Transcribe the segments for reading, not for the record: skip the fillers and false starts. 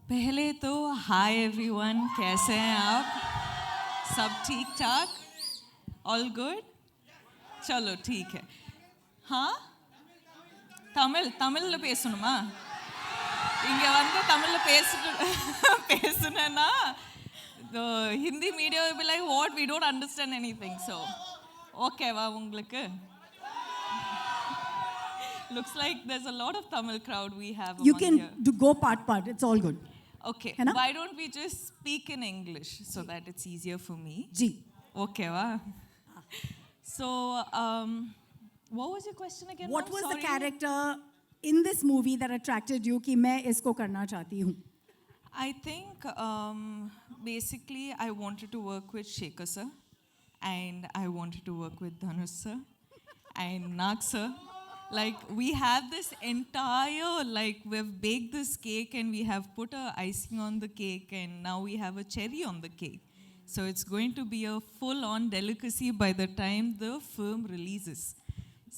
पहले तो hi everyone, कैसे हैं आप? सब ठीक ठाक? All good? चलो ठीक है. हाँ, தமிழ்ல பேசணுமா? இங்க வந்து தமிழ்ல பேசுனேன்னா the Hindi media will be like, what, we don't understand anything. So ஓகேவா உங்களுக்கு? Looks like there's a lot of Tamil crowd we have You among can here. go part. It's all good. Okay, है ना? why don't we just speak in English so that it's easier for me? Ji. Okay, wow. So, what was your question again? What ma'am? was the Sorry. character in this movie that attracted you कि मैं इसको करना चाहती हूँ? I think basically I wanted to work with Shekhar sir, and I wanted to work with Dhanush sir and Nag sir. Like, we have this entire, like, we've baked this cake and we have put a icing on the cake, and now we have a cherry on the cake. So it's going to be a full-on delicacy by the time the film releases.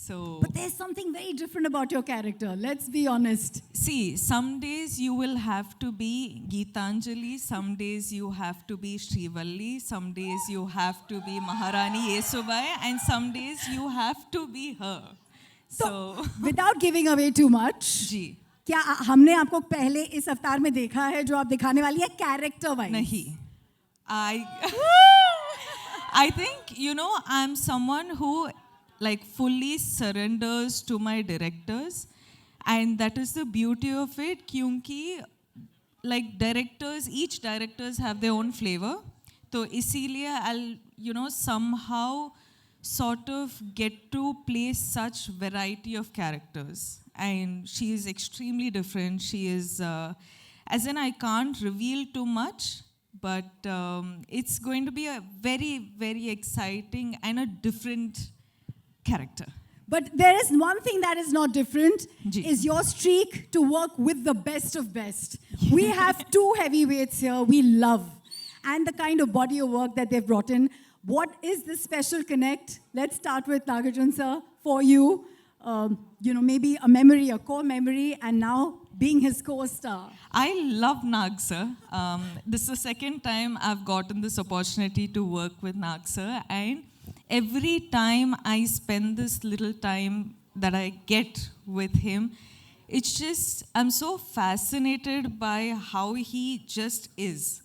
So, But there's something very different about your character. Let's be honest. see, some days you will have to be Geetanjali, some days you have to be Srivalli, some days you have to be Maharani Yesubai, and some days you have to be her. So, Without giving away too much. जी. क्या हमने आपको पहले इस अवतार में देखा है जो आप दिखाने वाली है कैरेक्टर वाइज? नहीं. I think, I'm someone who like fully surrenders to my directors, and that is the beauty of it. क्योंकि like each directors have their own flavor. तो इसीलिए I'll somehow sort of get to play such variety of characters, and she is extremely different. She is as in, I can't reveal too much, but it's going to be a very, very exciting and a different character. But there is one thing that is not different, ji. is your streak to work with the best of best. We have two heavyweights here we love, and the kind of body of work that they've brought in. What is this special connect? Let's start with Nagarjun sir. For you, maybe a memory, a core memory, and now being his co-star. I love Nag sir. This is the second time I've gotten this opportunity to work with Nag sir, and every time I spend this little time that I get with him, it's just, I'm so fascinated by how he just is.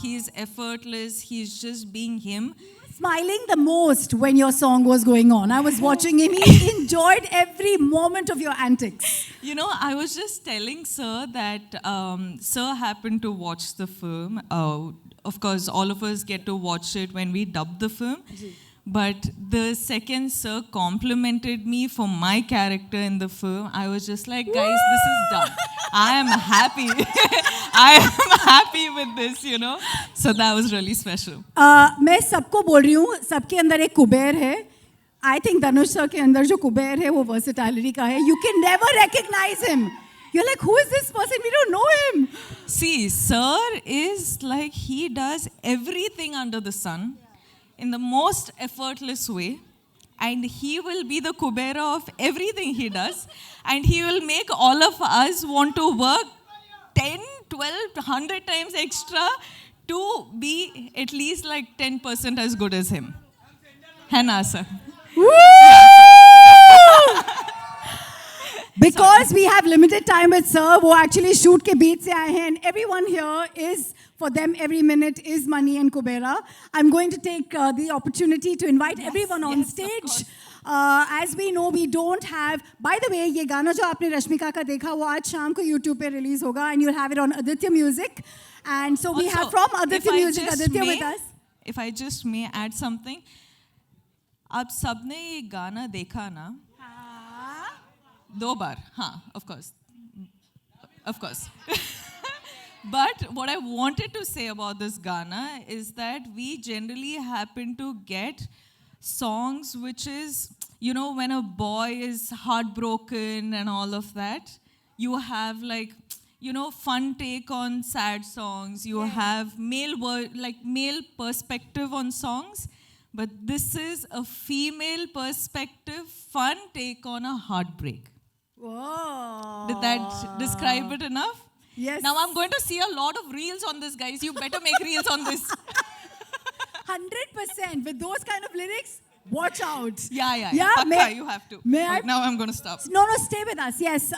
He's effortless, he's just being him. Smiling the most when your song was going on. I was watching him. He enjoyed every moment of your antics. I was just telling sir that sir happened to watch the film. Of course, all of us get to watch it when we dub the film. But the second sir complimented me for my character in the film, I was just like, guys, this is done. I am happy. I am happy with this, So that was really special. मैं सबको बोल रही हूँ, सबके अंदर एक कुबेर है. I think Dhanush sir के अंदर जो कुबेर है वो versatility का है. You can never recognize him. You're like, who is this person? We don't know him. See, sir is like, he does everything under the sun in the most effortless way, and he will be the Kubera of everything he does, and he will make all of us want to work 10, 12, 100 times extra to be at least like 10% as good as him. है ना sir? Because we have limited time with sir, वो actually shoot के बीच से आए हैं, and everyone here is, for them, every minute is money and Kubera. I'm going to take the opportunity to invite everyone on stage. As we know, we don't have. By the way, ये गाना जो आपने रश्मिका का देखा, वो आज शाम को YouTube पे release होगा, and you'll have it on Aditya Music. And so we Also, have from Aditya Music, Aditya with us. If I just may add something, आप सबने ये गाना देखा ना? 2 बार, हाँ, of course. But what I wanted to say about this Ghana is that we generally happen to get songs which is, when a boy is heartbroken and all of that, you have like, fun take on sad songs, you have male perspective on songs, but this is a female perspective, fun take on a heartbreak. Whoa. Did that describe it enough? Yes. Now I'm going to see a lot of reels on this, guys. You better make reels on this. 100% with those kind of lyrics. Watch out. Yeah. Yeah, Pakka, you have to. May I? But now I'm going to stop. No, stay with us. Yes.